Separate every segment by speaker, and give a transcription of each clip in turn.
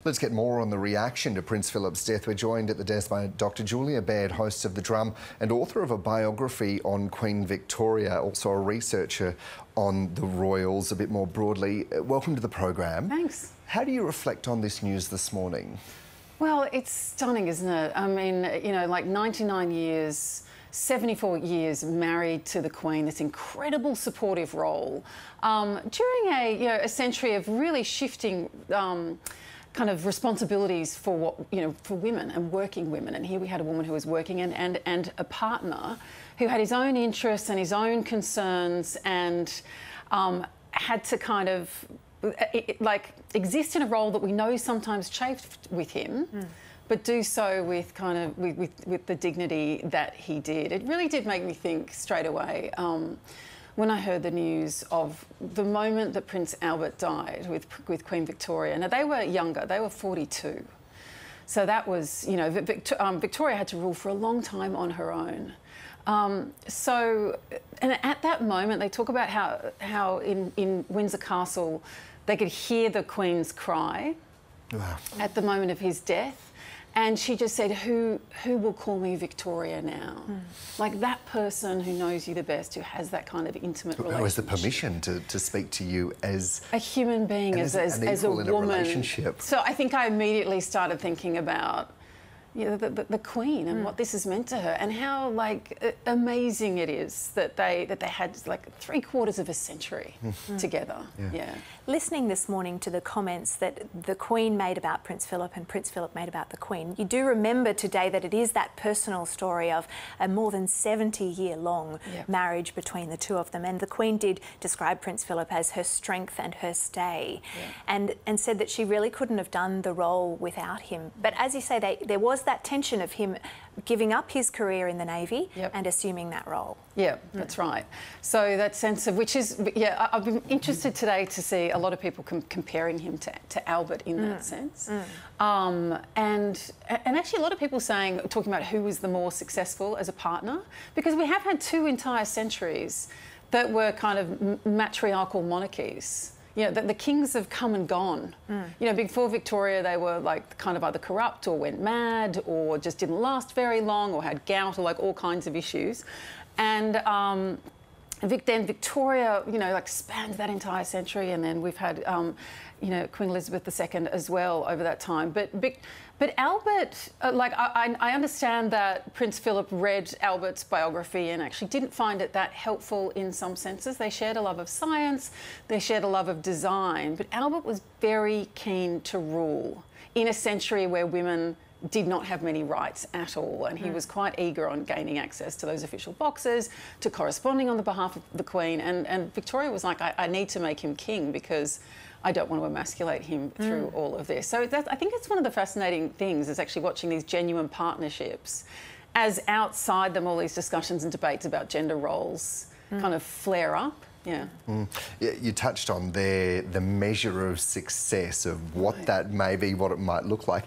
Speaker 1: Let's get more on the reaction to Prince Philip's death. We're joined at the desk by Dr Julia Baird, host of The Drum and author of a biography on Queen Victoria, also a researcher on the royals a bit more broadly. Welcome to the program.
Speaker 2: Thanks.
Speaker 1: How do you reflect on this news this morning?
Speaker 2: Well, it's stunning, isn't it? I mean, you know, like 99 years, 74 years married to the Queen, this incredible supportive role during a century of really shifting kind of responsibilities for for women and working women. And here we had a woman who was working and a partner who had his own interests and his own concerns and had to kind of exist in a role that we know sometimes chafed with him, but do so with with the dignity that he did. It really did make me think straight away when I heard the news of the moment that Prince Albert died with Queen Victoria. Now, they were younger, they were 42. So that was, you know, Victoria had to rule for a long time on her own. And at that moment, they talk about how in Windsor Castle, they could hear the Queen's cry at the moment of his death. And she just said, who will call me Victoria now? Like that person who knows you the best, who has that kind of intimate relationship.
Speaker 1: Who has the permission to speak to you as
Speaker 2: a human being, as a woman.
Speaker 1: Relationship.
Speaker 2: So I think I immediately started thinking about the Queen and what this has meant to her, and how amazing it is that they had like 3/4 of a century together. Yeah.
Speaker 3: Listening this morning to the comments that the Queen made about Prince Philip and Prince Philip made about the Queen, you do remember today that it is that personal story of a more than 70-year-long marriage between the two of them. And the Queen did describe Prince Philip as her strength and her stay, and said that she really couldn't have done the role without him. But as you say, there was that tension of him giving up his career in the Navy and assuming that role. Yeah,
Speaker 2: that's right. So that sense of, which is, I've been interested today to see a lot of people comparing him to Albert in that sense. And actually a lot of people talking about who was the more successful as a partner, because we have had 2 entire centuries that were kind of matriarchal monarchies. You know, the kings have come and gone. You know, before Victoria, they were like kind of either corrupt or went mad or just didn't last very long or had gout or like all kinds of issues. And then Victoria, you know, like spanned that entire century, and then we've had, you know, Queen Elizabeth II as well over that time. But Albert, I understand that Prince Philip read Albert's biography and actually didn't find it that helpful in some senses. They shared a love of science, they shared a love of design, but Albert was very keen to rule in a century where women did not have many rights at all, and he was quite eager on gaining access to those official boxes, to corresponding on the behalf of the Queen, and Victoria was like, I need to make him king because I don't want to emasculate him through all of this. So I think it's one of the fascinating things, is actually watching these genuine partnerships as outside them all these discussions and debates about gender roles kind of flare up. Yeah.
Speaker 1: Yeah, you touched on there the measure of success, of what that may be, what it might look like.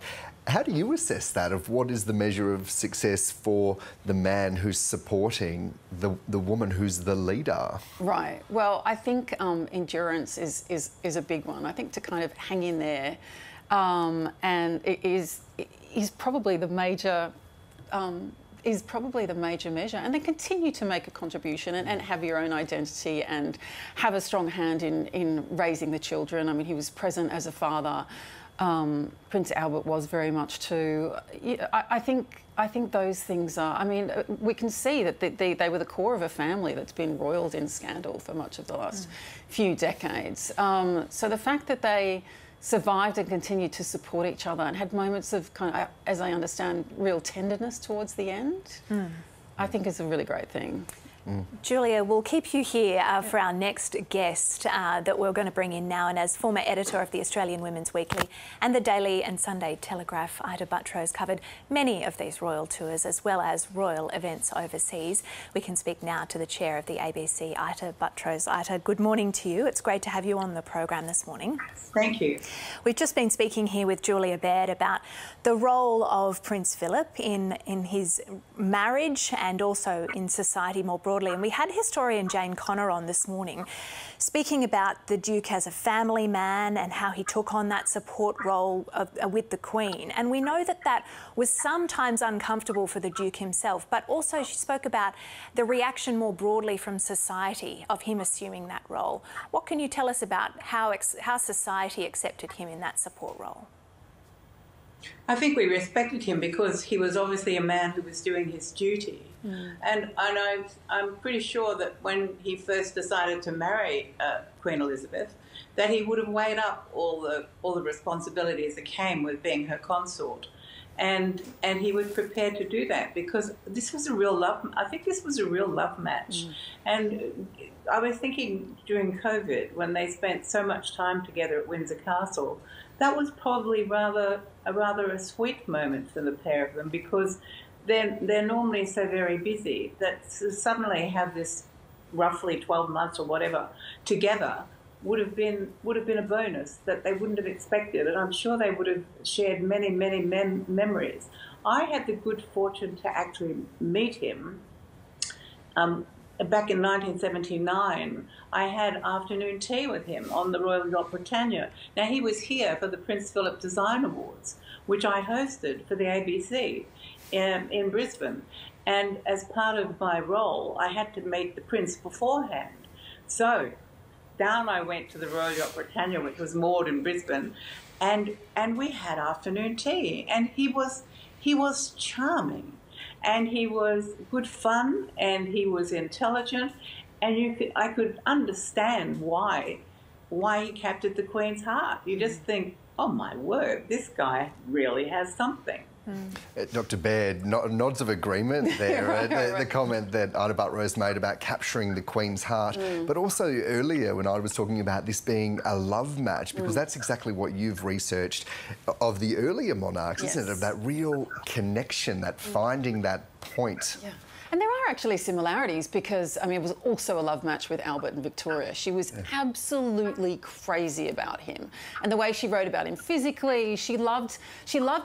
Speaker 1: How do you assess that, of what is the measure of success for the man who's supporting the woman who's the leader? Right.
Speaker 2: Well, I think endurance is a big one. I think to kind of hang in there and it is probably the major measure, and then continue to make a contribution and have your own identity and have a strong hand in raising the children. I mean, he was present as a father. Prince Albert was very much too. I think those things are. I mean, we can see that they were the core of a family that's been roiled in scandal for much of the last few decades. So the fact that they survived and continued to support each other and had moments of kind of, as I understand, real tenderness towards the end, I think is a really great thing.
Speaker 3: Julia, we'll keep you here for our next guest that we're going to bring in now. And as former editor of the Australian Women's Weekly and the Daily and Sunday Telegraph, Ita Buttrose covered many of these royal tours as well as royal events overseas. We can speak now to the chair of the ABC, Ita Buttrose. Ita, good morning to you. It's great to have you on the program this morning.
Speaker 4: Thank you.
Speaker 3: We've just been speaking here with Julia Baird about the role of Prince Philip in his marriage and also in society more broadly. broadly. And we had historian Jane Connor on this morning speaking about the Duke as a family man and how he took on that support role with the Queen. And we know that that was sometimes uncomfortable for the Duke himself, but also she spoke about the reaction more broadly from society of him assuming that role. What can you tell us about how society accepted him in that support role?
Speaker 4: I think we respected him because he was obviously a man who was doing his duty. And I'm pretty sure that when he first decided to marry Queen Elizabeth, that he would have weighed up all the responsibilities that came with being her consort. And he was prepared to do that because this was a real love. I think this was a real love match. And I was thinking during COVID, when they spent so much time together at Windsor Castle, that was probably rather a sweet moment for the pair of them because they're normally so very busy that to suddenly have this roughly 12 months or whatever together would have been a bonus that they wouldn't have expected, and I'm sure they would have shared many memories. I had the good fortune to actually meet him back in 1979. I had afternoon tea with him on the Royal Yacht Britannia. Now, he was here for the Prince Philip Design Awards, which I hosted for the ABC in Brisbane. And as part of my role, I had to meet the Prince beforehand. So down I went to the Royal Yacht Britannia, which was moored in Brisbane, and we had afternoon tea. And he was charming. And he was good fun, and he was intelligent, and I could understand why he captured the Queen's heart. You just think, oh my word, this guy really has something.
Speaker 1: Dr Baird, nods of agreement there. The comment that Ita Buttrose made about capturing the Queen's heart, but also earlier when I was talking about this being a love match, because that's exactly what you've researched of the earlier monarchs, isn't it? Of that real connection, that finding that point.
Speaker 2: Yeah. And there are actually similarities because, I mean, it was also a love match with Albert and Victoria. She was absolutely crazy about him. And the way she wrote about him physically, she loved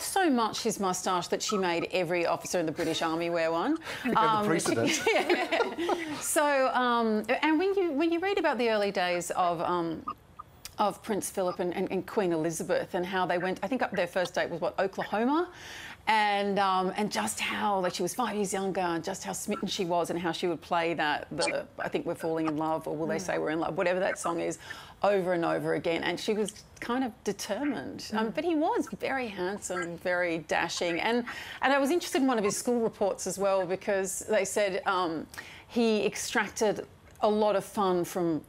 Speaker 2: so much his moustache that she made every officer in the British Army wear one.
Speaker 1: The precedent.
Speaker 2: So, and when you read about the early days of Prince Philip and Queen Elizabeth and how they went, I think their first date was, what, Oklahoma? And just how, like, she was 5 years younger, and just how smitten she was, and how she would play I think we're falling in love, or will they say we're in love, whatever that song is, over and over again. And she was kind of determined. But he was very handsome, very dashing. And I was interested in one of his school reports as well, because they said he extracted a lot of fun from,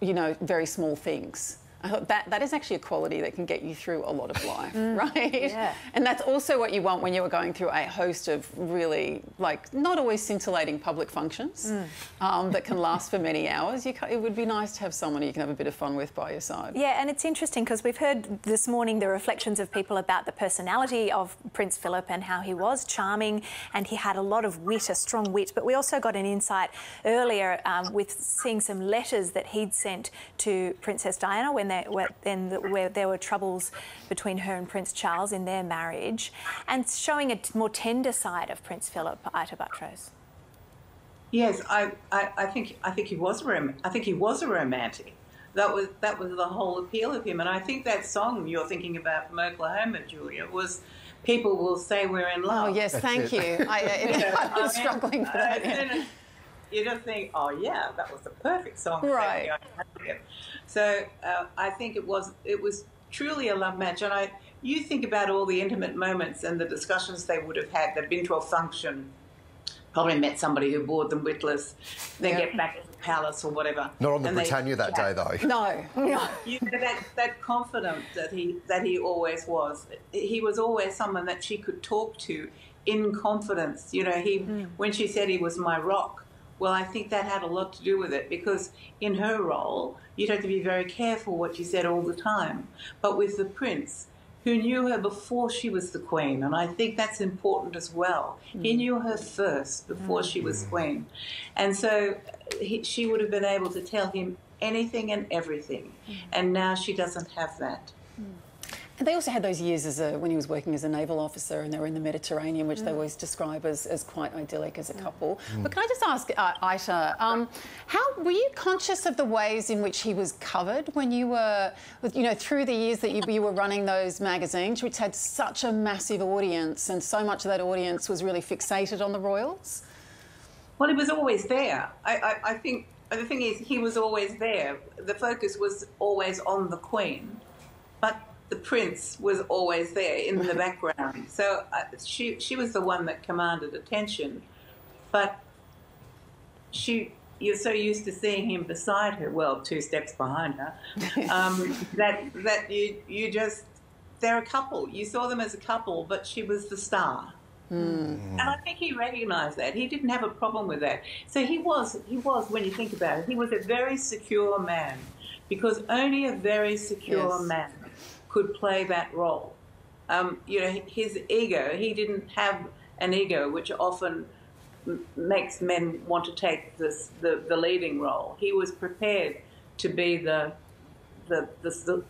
Speaker 2: you know, very small things. I thought that is actually a quality that can get you through a lot of life, right? Yeah. And that's also what you want when you are going through a host of really, like, not always scintillating public functions that can last for many hours. It would be nice to have someone you can have a bit of fun with by your side. Yeah,
Speaker 3: and it's interesting because we've heard this morning the reflections of people about the personality of Prince Philip and how he was charming and he had a lot of wit, a strong wit. But we also got an insight earlier with seeing some letters that he'd sent to Princess Diana where there were troubles between her and Prince Charles in their marriage, and showing a more tender side of Prince Philip. Ita Buttrose.
Speaker 4: Yes, I think he was a romantic. That was the whole appeal of him, and I think that song you're thinking about from Oklahoma, Julia, was "People Will Say We're in Love."
Speaker 2: Oh yes, thank you. I was struggling for that. Yeah.
Speaker 4: You just think, oh yeah, that was the perfect song.
Speaker 2: Right.
Speaker 4: So I think it was truly a love match, and you think about all the intimate moments and the discussions they would have had. They've been to a function, probably met somebody who bored them witless. They get back to the palace or whatever.
Speaker 1: Not on the Britannia that day, though.
Speaker 2: No.
Speaker 4: You know, that confidence that he always was. He was always someone that she could talk to in confidence. You know, when she said he was my rock. Well, I think that had a lot to do with it because in her role, you'd have to be very careful what you said all the time. But with the Prince, who knew her before she was the Queen, and I think that's important as well. He knew her first before she was Queen. And so she would have been able to tell him anything and everything. And now she doesn't have that.
Speaker 2: And they also had those years when he was working as a naval officer, and they were in the Mediterranean, which they always describe as quite idyllic as a couple. But can I just ask, Ita, how were you conscious of the ways in which he was covered when you were, through the years that you were running those magazines, which had such a massive audience, and so much of that audience was really fixated on the royals?
Speaker 4: Well, he was always there. I think the thing is, he was always there. The focus was always on the Queen, but the Prince was always there in the background. So she was the one that commanded attention, but you're so used to seeing him beside her, well, 2 steps behind her, that you just, they're a couple. You saw them as a couple, but she was the star. And I think he recognised that. He didn't have a problem with that. So he was, when you think about it, he was a very secure man, because only a very secure man could play that role. His ego, he didn't have an ego, which often makes men want to take the leading role. He was prepared to be the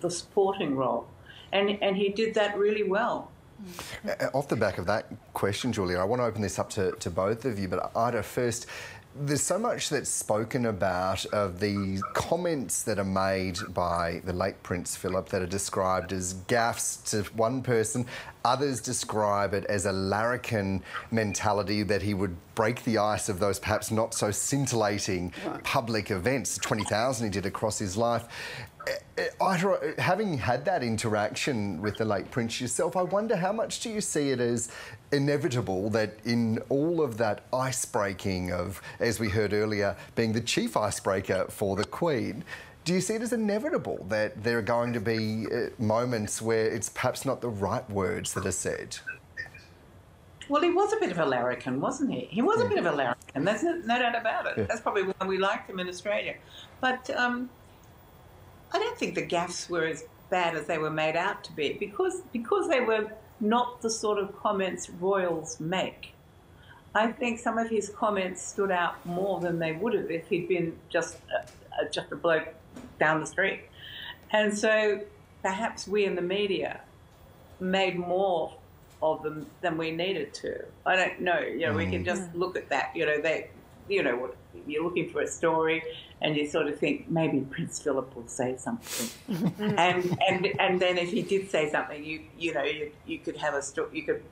Speaker 4: supporting role, and he did that really well.
Speaker 1: Off the back of that question, Julia, I want to open this up to both of you, but Ita, first, there's so much that's spoken about of the comments that are made by the late Prince Philip that are described as gaffes to one person. Others describe it as a larrikin mentality, that he would break the ice of those perhaps not so scintillating public events, 20,000 he did across his life. Ita, having had that interaction with the late Prince yourself, I wonder how much do you see it as inevitable that in all of that ice-breaking of, as we heard earlier, being the chief icebreaker for the Queen, do you see it as inevitable that there are going to be moments where it's perhaps not the right words that are said?
Speaker 4: Well, he was a bit of a larrikin, wasn't he? He was a bit of a larrikin. There's no doubt about it. That's probably why we liked him in Australia. But I don't think the gaffes were as bad as they were made out to be, because they were not the sort of comments royals make. I think some of his comments stood out more than they would have if he'd been just a bloke down the street. And so perhaps we in the media made more of them than we needed to. I don't know. We can just look at that. What, you're looking for a story, and you sort of think maybe Prince Philip will say something, and then if he did say something, you could have a story, you could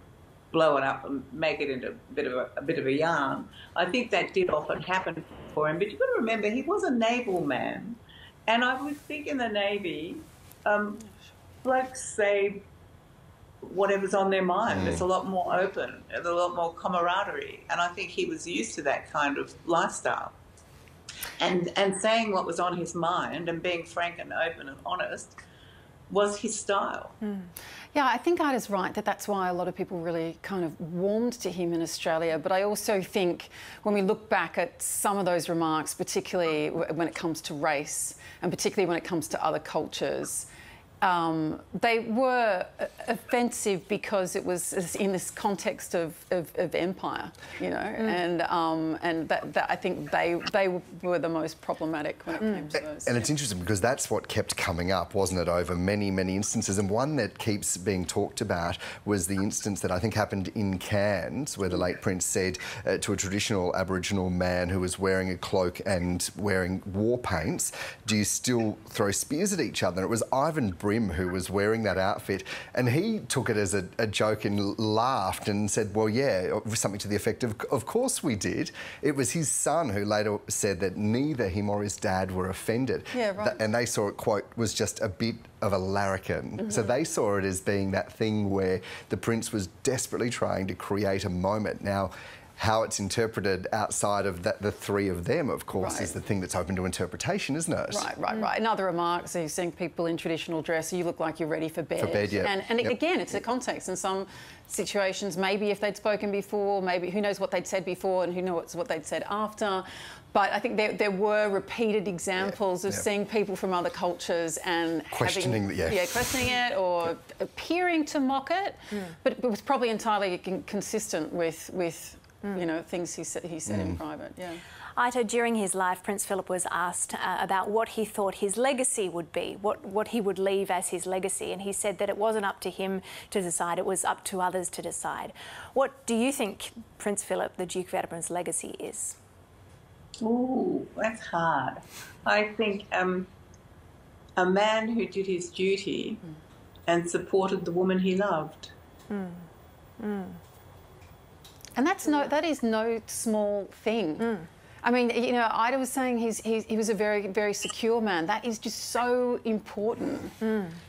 Speaker 4: blow it up and make it into a bit of a yarn. I think that did often happen for him, but you've got to remember he was a naval man, and I would think in the Navy, blokes say whatever's on their mind. It's a lot more open, a lot more camaraderie, and I think he was used to that kind of lifestyle. And saying what was on his mind and being frank and open and honest was his style.
Speaker 2: Yeah, I think Ita's right that that's why a lot of people really kind of warmed to him in Australia. But I also think when we look back at some of those remarks, particularly when it comes to race and particularly when it comes to other cultures, they were offensive because it was in this context of empire, and that I think they were the most problematic when it came to those.
Speaker 1: And it's interesting because that's what kept coming up, wasn't it, over many, many instances. And one that keeps being talked about was the instance that I think happened in Cairns, where the late Prince said to a traditional Aboriginal man who was wearing a cloak and wearing war paints, "Do you still throw spears at each other?" And it was Ivan who was wearing that outfit, and he took it as a joke and laughed and said, well, yeah, something to the effect of course we did. It was his son who later said that neither him or his dad were offended.
Speaker 2: Yeah, right.
Speaker 1: And they saw it, quote, was just a bit of a larrikin. So they saw it as being that thing where the Prince was desperately trying to create a moment. Now, how it's interpreted outside of the three of them, of course, is the thing that's open to interpretation, isn't it?
Speaker 2: Right. And other remarks, so you're seeing people in traditional dress, you look like you're ready for bed.
Speaker 1: For bed, yeah.
Speaker 2: And again, it's a context. In some situations, maybe if they'd spoken before, maybe who knows what they'd said before and who knows what they'd said after. But I think there were repeated examples of seeing people from other cultures and questioning it or appearing to mock it. But it was probably entirely consistent with things he said in private. Yeah.
Speaker 3: Ita, during his life, Prince Philip was asked about what he thought his legacy would be, what he would leave as his legacy, and he said that it wasn't up to him to decide, it was up to others to decide. What do you think Prince Philip, the Duke of Edinburgh's legacy is?
Speaker 4: Ooh, that's hard. I think a man who did his duty and supported the woman he loved.
Speaker 2: And that is no small thing. I mean, you know, Ita was saying he was a very, very secure man. That is just so important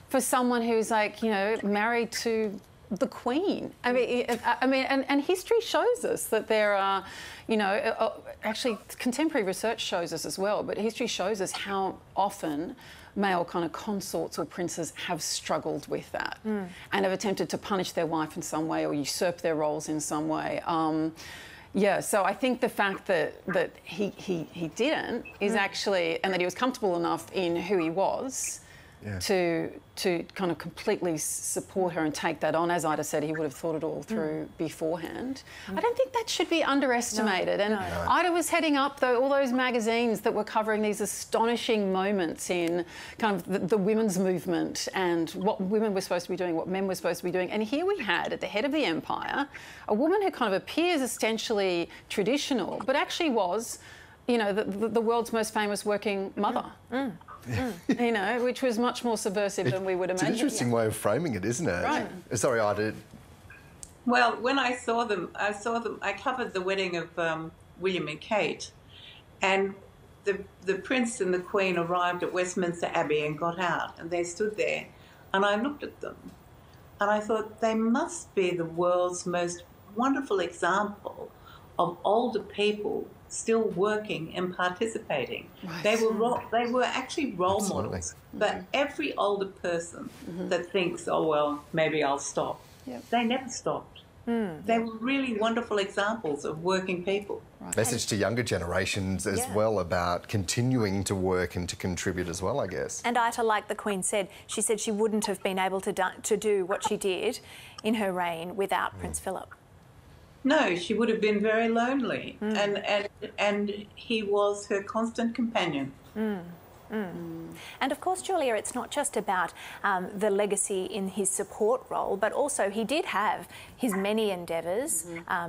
Speaker 2: for someone who's, like, you know, married to the Queen. I mean, and history shows us that there are, you know, actually contemporary research shows us as well, but history shows us how often male kind of consorts or princes have struggled with that and have attempted to punish their wife in some way or usurp their roles in some way. Yeah, so I think the fact that he didn't is actually, and that he was comfortable enough in who he was to kind of completely support her and take that on. As Ita said, he would have thought it all through beforehand. I don't think that should be underestimated. No, and Ita was heading up all those magazines that were covering these astonishing moments in kind of the women's movement and what women were supposed to be doing, what men were supposed to be doing. And here we had, at the head of the empire, a woman who kind of appears essentially traditional, but actually was, you know, the world's most famous working mother. You know, which was much more subversive than we would imagine.
Speaker 1: It's an interesting way of framing it, isn't it?
Speaker 2: Right.
Speaker 1: Sorry, Ita.
Speaker 4: Well, when I saw them, I covered the wedding of William and Kate, and the Prince and the Queen arrived at Westminster Abbey and got out, and they stood there, and I looked at them, and I thought they must be the world's most wonderful example of older people still working and participating. Right. They were actually role models. But every older person that thinks, oh, well, maybe I'll stop, they never stopped. They were really wonderful examples of working people.
Speaker 1: Right. Message to younger generations as well about continuing to work and to contribute as well, I guess.
Speaker 3: And Ita, like the Queen said she wouldn't have been able to do what she did in her reign without Prince Philip.
Speaker 4: No, she would have been very lonely, and he was her constant companion.
Speaker 3: And of course, Julia, it's not just about the legacy in his support role, but also he did have his many endeavours,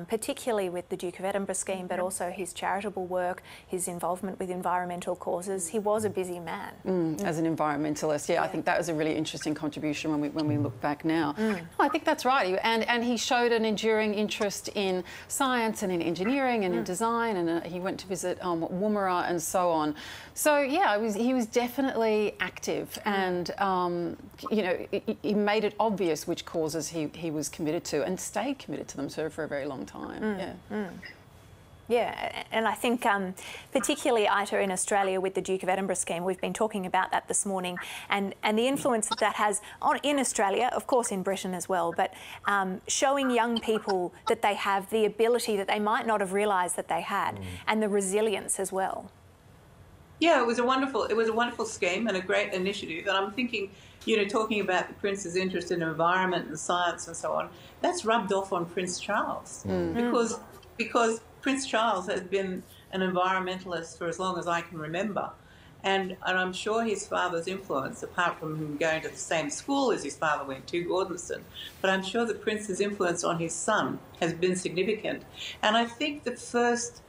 Speaker 3: particularly with the Duke of Edinburgh scheme, but also his charitable work, his involvement with environmental causes. He was a busy man.
Speaker 2: As an environmentalist, I think that was a really interesting contribution when we look back now. No, I think that's right. And he showed an enduring interest in science and in engineering and in design, and he went to visit Woomera and so on. So yeah, he was definitely active, and you know, he made it obvious which causes he was committed to, and stayed committed to them for a very long time.
Speaker 3: Yeah, and I think particularly, Ita, in Australia with the Duke of Edinburgh scheme, we've been talking about that this morning, and the influence that has in Australia, of course in Britain as well, but showing young people that they have the ability that they might not have realised that they had, and the resilience as well.
Speaker 4: Yeah, it was a wonderful scheme and a great initiative. And I'm thinking, you know, talking about the Prince's interest in environment and science and so on, that's rubbed off on Prince Charles because Prince Charles has been an environmentalist for as long as I can remember. And I'm sure his father's influence, apart from him going to the same school as his father went to, Gordonston, but I'm sure the Prince's influence on his son has been significant. And I think the first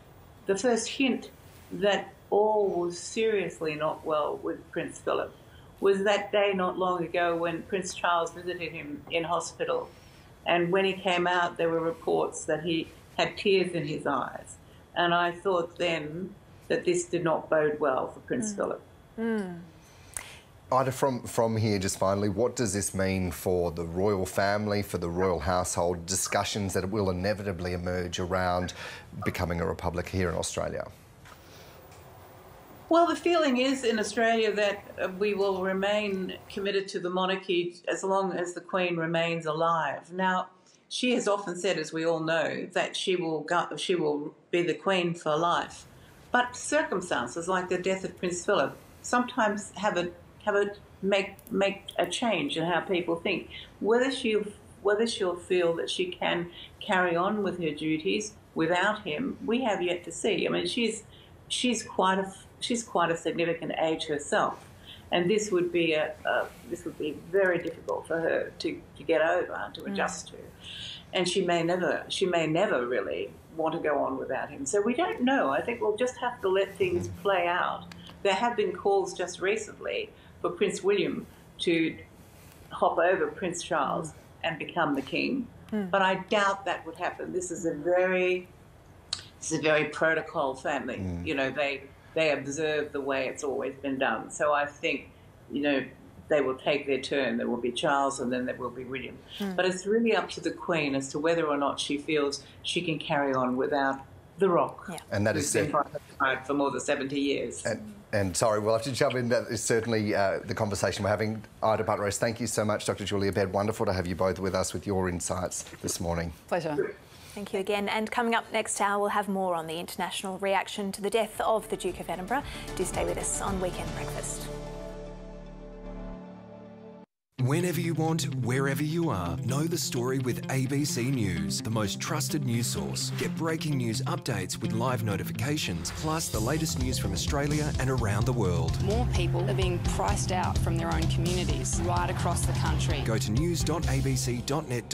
Speaker 4: hint that all was seriously not well with Prince Philip was that day not long ago when Prince Charles visited him in hospital. And when he came out, there were reports that he had tears in his eyes. And I thought then that this did not bode well for Prince Philip.
Speaker 1: Ita, from here, just finally, what does this mean for the royal family, for the royal household, discussions that will inevitably emerge around becoming a republic here in Australia?
Speaker 4: Well, the feeling is in Australia that we will remain committed to the monarchy as long as the Queen remains alive. Now, she has often said, as we all know, that she will be the Queen for life. But circumstances like the death of Prince Philip sometimes have it make a change in how people think. Whether she'll feel that she can carry on with her duties without him, we have yet to see. I mean, she's she's quite a significant age herself, and this would be very difficult for her to get over, to adjust to, and she may never really want to go on without him. So we don't know. I think we'll just have to let things play out. There have been calls just recently for Prince William to hop over Prince Charles and become the king, but I doubt that would happen. This is a very protocol family. You know, they observe the way it's always been done. So I think, you know, they will take their turn. There will be Charles and then there will be William. But it's really up to the Queen as to whether or not she feels she can carry on without the Rock. Yeah.
Speaker 1: And that is
Speaker 4: been for more than 70 years.
Speaker 1: And sorry, we'll have to jump in. That is certainly the conversation we're having. Ita Buttrose, thank you so much. Dr Julia Baird, wonderful to have you both with us with your insights this morning.
Speaker 2: Pleasure.
Speaker 3: Thank you again. And coming up next hour, we'll have more on the international reaction to the death of the Duke of Edinburgh. Do stay with us on Weekend Breakfast.
Speaker 5: Whenever you want, wherever you are, know the story with ABC News, the most trusted news source. Get breaking news updates with live notifications, plus the latest news from Australia and around the world.
Speaker 6: More people are being priced out from their own communities right across the country.
Speaker 5: Go to news.abc.net.